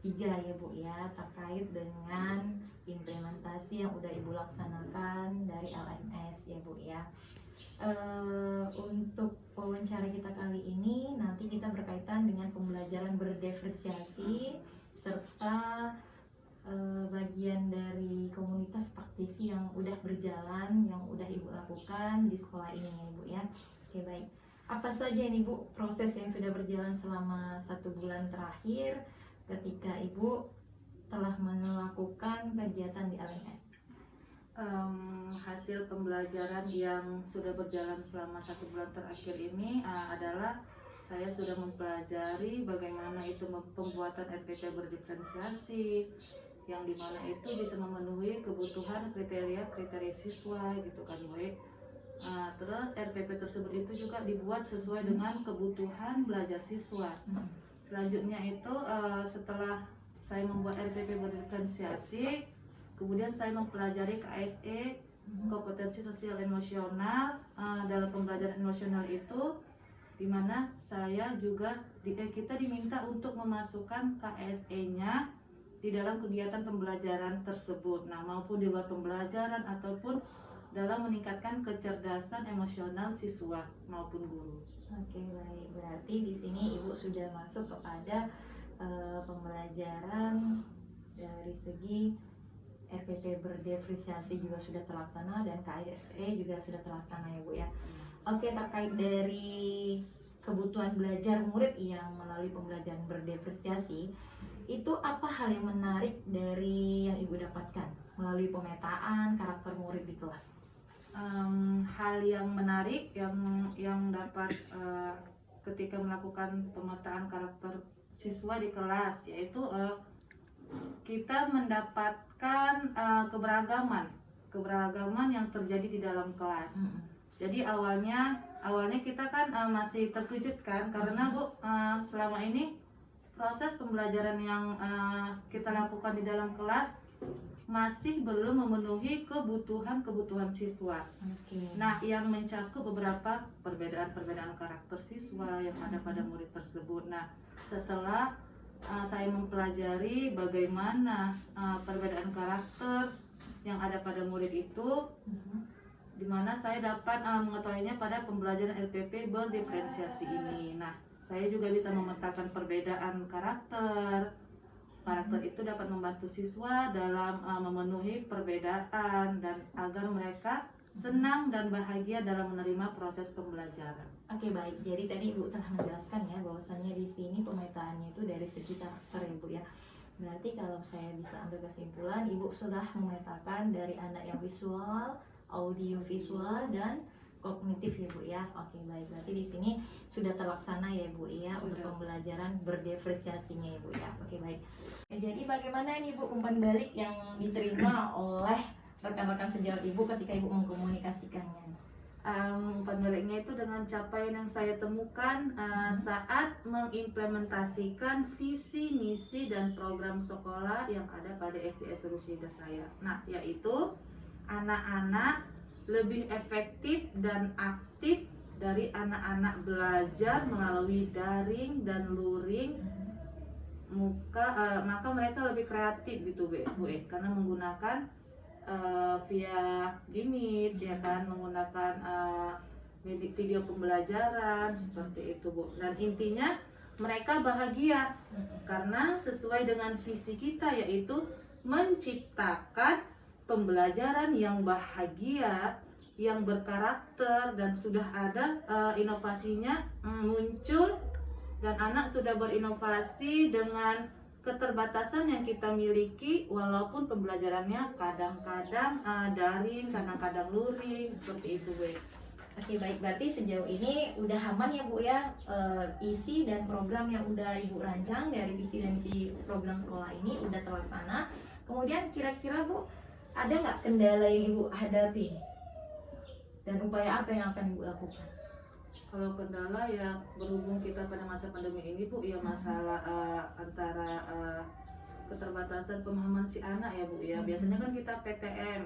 3 ya Bu ya, terkait dengan implementasi yang udah Ibu laksanakan dari LMS ya Bu ya. Untuk wawancara kita kali ini nanti kita berkaitan dengan pembelajaran berdiferensiasi serta bagian dari komunitas praktisi yang udah berjalan, yang udah Ibu lakukan di sekolah ini ya Ibu ya. Oke baik, apa saja ini Bu proses yang sudah berjalan selama 1 bulan terakhir ketika Ibu telah melakukan kegiatan di LMS? Hasil pembelajaran yang sudah berjalan selama 1 bulan terakhir ini adalah saya sudah mempelajari bagaimana itu pembuatan RPP berdiferensiasi, yang dimana itu bisa memenuhi kebutuhan kriteria siswa gitu kan Bu. Terus RPP tersebut itu juga dibuat sesuai dengan kebutuhan belajar siswa. Selanjutnya itu setelah saya membuat RPP berdiferensiasi, kemudian saya mempelajari KSE, kompetensi sosial emosional. Dalam pembelajaran emosional itu dimana saya juga kita diminta untuk memasukkan KSE-nya di dalam kegiatan pembelajaran tersebut, maupun di luar pembelajaran ataupun dalam meningkatkan kecerdasan emosional siswa maupun guru. Oke baik, berarti di sini Ibu sudah masuk kepada pembelajaran dari segi RPP berdiferensiasi juga sudah terlaksana dan KSE juga sudah terlaksana ya Bu ya. Oke, terkait dari kebutuhan belajar murid yang melalui pembelajaran berdiferensiasi, itu apa hal yang menarik dari yang Ibu dapatkan melalui pemetaan karakter murid di kelas? Hal yang menarik yang dapat ketika melakukan pemetaan karakter siswa di kelas, yaitu kita mendapatkan keberagaman yang terjadi di dalam kelas. Jadi awalnya kita kan masih terkejut kan, karena Bu selama ini proses pembelajaran yang kita lakukan di dalam kelas masih belum memenuhi kebutuhan siswa. Nah, yang mencakup beberapa perbedaan karakter siswa yang ada pada murid tersebut. Nah, setelah saya mempelajari bagaimana perbedaan karakter yang ada pada murid itu, di mana saya dapat mengetahuinya pada pembelajaran LPP berdiferensiasi ini. Nah, saya juga bisa memetakan perbedaan karakter itu dapat membantu siswa dalam memenuhi perbedaan dan agar mereka senang dan bahagia dalam menerima proses pembelajaran. Oke baik, jadi tadi Ibu telah menjelaskan ya bahwasannya di sini pemetaannya itu dari segi karakter ya Bu ya. Berarti kalau saya bisa ambil kesimpulan, Ibu sudah memetakan dari anak yang visual, audio visual dan kognitif ya Bu ya. Oke baik, berarti di sini sudah terlaksana ya Bu ya untuk pembelajaran berdiferensiasinya ya Bu ya. Oke baik. Jadi bagaimana ini Bu umpan balik yang diterima oleh rekan-rekan sejawat Ibu ketika Ibu mengkomunikasikannya? Umpan baliknya itu dengan capaian yang saya temukan saat mengimplementasikan visi, misi, dan program sekolah yang ada pada SDS Rusida saya. Nah, yaitu anak-anak lebih efektif dan aktif dari anak-anak belajar melalui daring dan luring, maka mereka lebih kreatif gitu Bu, karena menggunakan via Meet ya kan, menggunakan video pembelajaran seperti itu Bu. Dan intinya mereka bahagia karena sesuai dengan visi kita, yaitu menciptakan pembelajaran yang bahagia, yang berkarakter, dan sudah ada inovasinya muncul, dan anak sudah berinovasi dengan keterbatasan yang kita miliki, walaupun pembelajarannya kadang-kadang daring, kadang-kadang luring, seperti itu Bu. Oke baik, berarti sejauh ini udah aman ya Bu ya, isi dan program yang udah Ibu rancang dari visi dan misi program sekolah ini udah terlaksana. Kemudian kira-kira Bu, ada nggak kendala yang Ibu hadapi dan upaya apa yang akan Ibu lakukan? Kalau kendala ya berhubung kita pada masa pandemi ini Bu, ya masalah antara keterbatasan pemahaman si anak ya Bu ya. Biasanya kan kita PTM,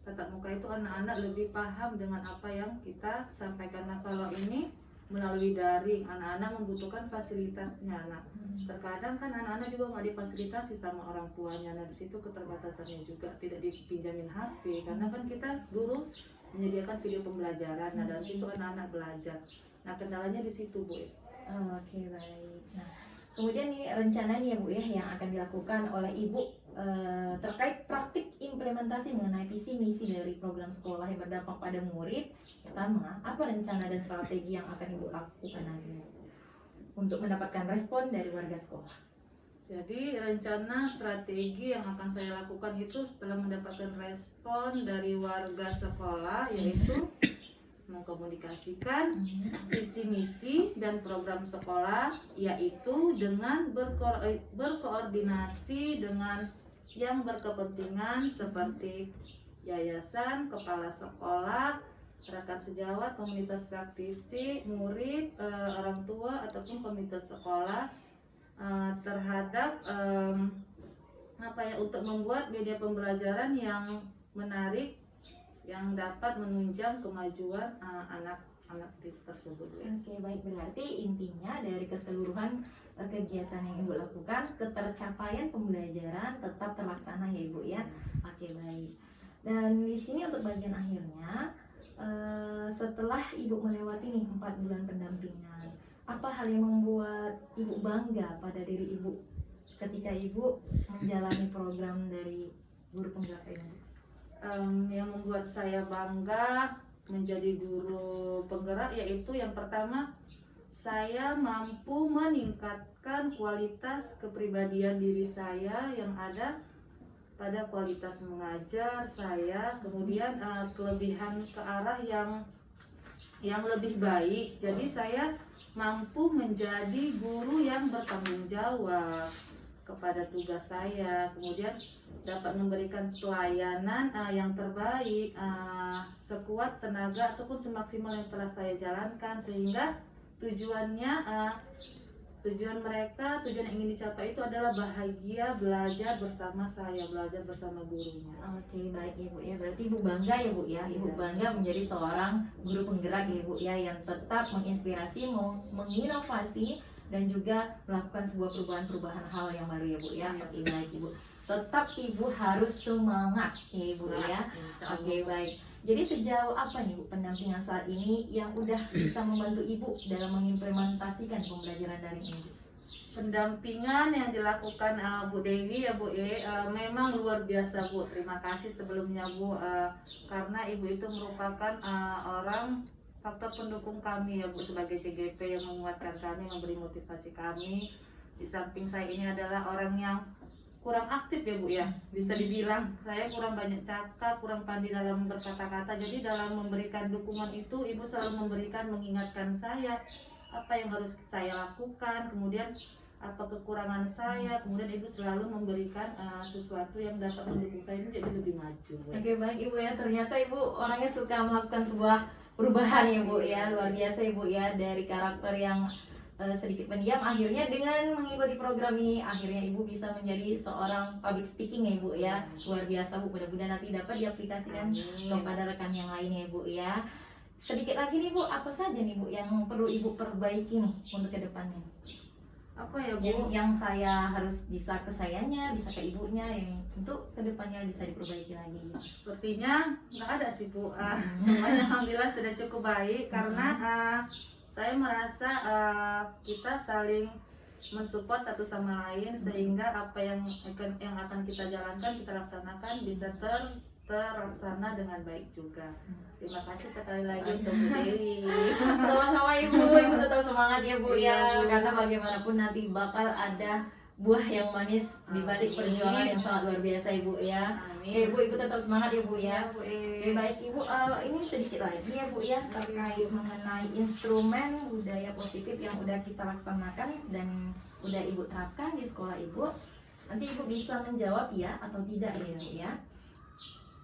tatap muka itu anak-anak lebih paham dengan apa yang kita sampaikan. Nah, kalau ini melalui daring. Anak-anak membutuhkan fasilitasnya. Nah, terkadang kan anak-anak juga nggak difasilitasi sama orang tuanya. Nah, di situ keterbatasannya juga, tidak dipinjamin HP karena kan kita guru menyediakan video pembelajaran. Nah, dari situ anak-anak belajar. Nah, kendalanya di situ, Bu. Oke, baik. Nah, kemudian nih rencana nih ya Bu ya yang akan dilakukan oleh Ibu terkait praktik implementasi mengenai visi misi dari program sekolah yang berdampak pada murid. Pertama, apa rencana dan strategi yang akan Ibu lakukan nanti untuk mendapatkan respon dari warga sekolah? Jadi rencana strategi yang akan saya lakukan itu setelah mendapatkan respon dari warga sekolah, yaitu mengkomunikasikan visi misi dan program sekolah, yaitu dengan berkoordinasi dengan yang berkepentingan seperti yayasan, kepala sekolah, rekan sejawat, komunitas praktisi, murid, orang tua ataupun komite sekolah terhadap untuk membuat media pembelajaran yang menarik yang dapat menunjang kemajuan anak-anak tersebut. Oke, baik, berarti intinya dari keseluruhan kegiatan yang Ibu lakukan, ketercapaian pembelajaran tetap terlaksana ya Ibu ya. Oke, baik. Dan di sini untuk bagian akhirnya, setelah Ibu melewati nih 4 bulan pendampingan, apa hal yang membuat Ibu bangga pada diri Ibu ketika Ibu menjalani program dari guru penggerak ini? Yang membuat saya bangga menjadi guru penggerak yaitu yang pertama, saya mampu meningkatkan kualitas kepribadian diri saya yang ada pada kualitas mengajar saya, kemudian kelebihan ke arah yang lebih baik. Jadi saya mampu menjadi guru yang bertanggung jawab kepada tugas saya, kemudian dapat memberikan pelayanan yang terbaik sekuat tenaga ataupun semaksimal yang telah saya jalankan, sehingga tujuan yang ingin dicapai itu adalah bahagia belajar bersama saya, belajar bersama gurunya. Oke, baik Ibu ya. Berarti Ibu bangga ya Bu ya. Ibu bangga menjadi seorang guru penggerak ya Bu ya, yang tetap menginspirasi, menginovasi dan juga melakukan sebuah perubahan hal yang baru ya Bu ya. Oke, baik Ibu. Tetap Ibu harus semangat ya Ibu ya. Oke, baik. Jadi sejauh apa nih Bu pendampingan saat ini yang udah bisa membantu Ibu dalam mengimplementasikan pembelajaran daring ini? Pendampingan yang dilakukan Bu Dewi ya Bu memang luar biasa Bu. Terima kasih sebelumnya Bu, karena Ibu itu merupakan orang faktor pendukung kami ya Bu sebagai CGP yang menguatkan kami, memberi motivasi kami. Di samping saya ini adalah orang yang kurang aktif ya Bu ya, bisa dibilang saya kurang banyak cakap, kurang pandai dalam berkata-kata. Jadi dalam memberikan dukungan itu Ibu selalu mengingatkan saya apa yang harus saya lakukan, kemudian apa kekurangan saya, kemudian Ibu selalu memberikan sesuatu yang dapat mendukung saya menjadi lebih maju. Oke, baik Ibu ya, ternyata Ibu orangnya suka melakukan sebuah perubahan ya Bu ya, luar biasa Ibu ya, dari karakter yang sedikit pendiam, akhirnya dengan mengikuti program ini akhirnya Ibu bisa menjadi seorang public speaking ya Bu ya. Luar biasa Bu, mudah-mudahan nanti dapat diaplikasikan kepada rekan yang lain ya Bu ya. Sedikit lagi nih Bu, apa saja nih Bu yang perlu Ibu perbaiki nih untuk kedepannya? Apa ya Bu? Yang saya harus bisa ke sayanya, bisa ke ibunya, yang untuk kedepannya bisa diperbaiki lagi. Sepertinya nggak ada sih Bu, semuanya alhamdulillah sudah cukup baik karena saya merasa kita saling mensupport satu sama lain sehingga apa yang akan kita jalankan, kita laksanakan bisa terlaksana dengan baik juga. Terima kasih sekali lagi untuk Bu Dewi. Sama-sama Ibu tetap semangat ya Bu ya, karena bagaimanapun nanti bakal ada buah yang manis di balik perjuangan yang sangat luar biasa Ibu ya. Oke Bu, Ibu tetap semangat ya Bu ya. Oke, baik Ibu, ini sedikit lagi ya Bu ya terkait mengenai instrumen budaya positif yang udah kita laksanakan dan udah Ibu terapkan di sekolah Ibu. Nanti Ibu bisa menjawab ya atau tidak ya Bu ya.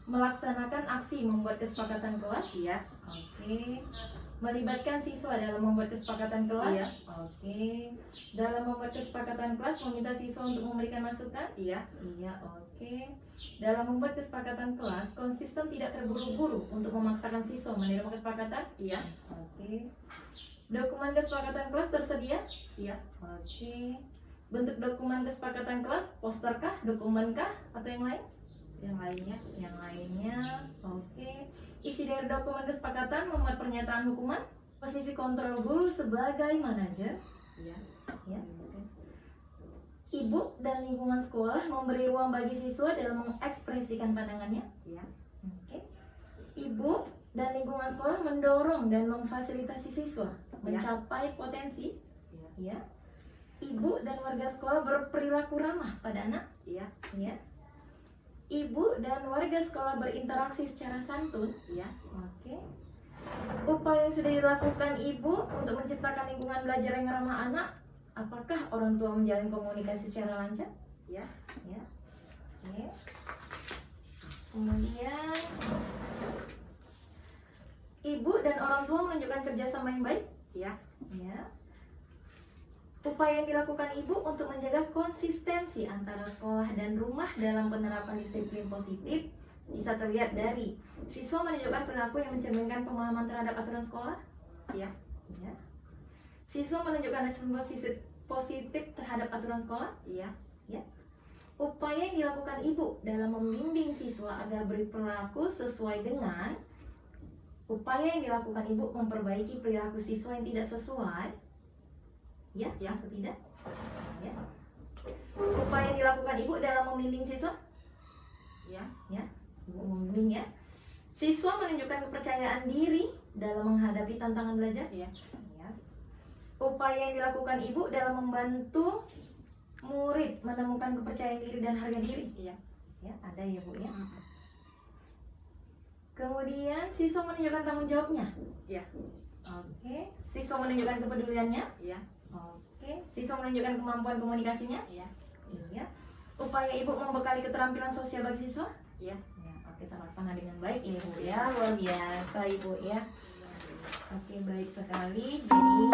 Melaksanakan aksi membuat kesepakatan kelas. Iya. Oke. Melibatkan siswa dalam membuat kesepakatan kelas. Iya. Oke. Dalam membuat kesepakatan kelas meminta siswa untuk memberikan masukan. Iya. Iya. Oke. Dalam membuat kesepakatan kelas konsisten tidak terburu-buru untuk memaksakan siswa menerima kesepakatan. Iya. Oke. Dokumen kesepakatan kelas tersedia? Iya. Oke. Bentuk dokumen kesepakatan kelas, poster kah, dokumen kah, atau yang lain? Yang lainnya. Yang lainnya, oke. Isi dari dokumen kesepakatan memuat pernyataan hukuman, posisi kontrol guru sebagai manajer, Iya. ya. Ibu dan lingkungan sekolah memberi ruang bagi siswa dalam mengekspresikan pandangannya. Iya. Oke. Ibu dan lingkungan sekolah mendorong dan memfasilitasi siswa mencapai potensi. Iya. Ya. Ibu dan warga sekolah berperilaku ramah pada anak. Iya. Ya. Ibu dan warga sekolah berinteraksi secara santun. Iya. Oke. Upaya yang sudah dilakukan ibu untuk menciptakan lingkungan belajar yang ramah anak. Apakah orang tua menjalin komunikasi secara lancar? Iya. Ya. Oke. Kemudian ibu dan orang tua menunjukkan kerjasama yang baik. Iya. Ya. Upaya yang dilakukan ibu untuk menjaga konsistensi antara sekolah dan rumah dalam penerapan disiplin positif bisa terlihat dari siswa menunjukkan perilaku yang mencerminkan pemahaman terhadap aturan sekolah. Iya. Ya. Siswa menunjukkan respon positif terhadap aturan sekolah. Iya. Ya. Upaya yang dilakukan ibu dalam membimbing siswa agar berperilaku sesuai dengan upaya yang dilakukan ibu memperbaiki perilaku siswa yang tidak sesuai. Ya, Ya. atau tidak? Ya. Upaya yang dilakukan ibu dalam membimbing siswa. Iya. Ya, ibu membimbing ya. Siswa menunjukkan kepercayaan diri dalam menghadapi tantangan belajar. Iya. Ya. Upaya yang dilakukan ibu dalam membantu murid menemukan kepercayaan diri dan harga diri. Iya. Ya, ada ya bu ya. Mm. Kemudian siswa menunjukkan tanggung jawabnya. Iya. Oke. Siswa menunjukkan kepeduliannya. Iya. Oke. Siswa menunjukkan kemampuan komunikasinya. Iya. Iya. Upaya ibu membekali keterampilan sosial bagi siswa. Iya. Ya, oke, terlaksana dengan baik ya ibu ya. Luar biasa ibu ya. Oke, baik sekali. Jadi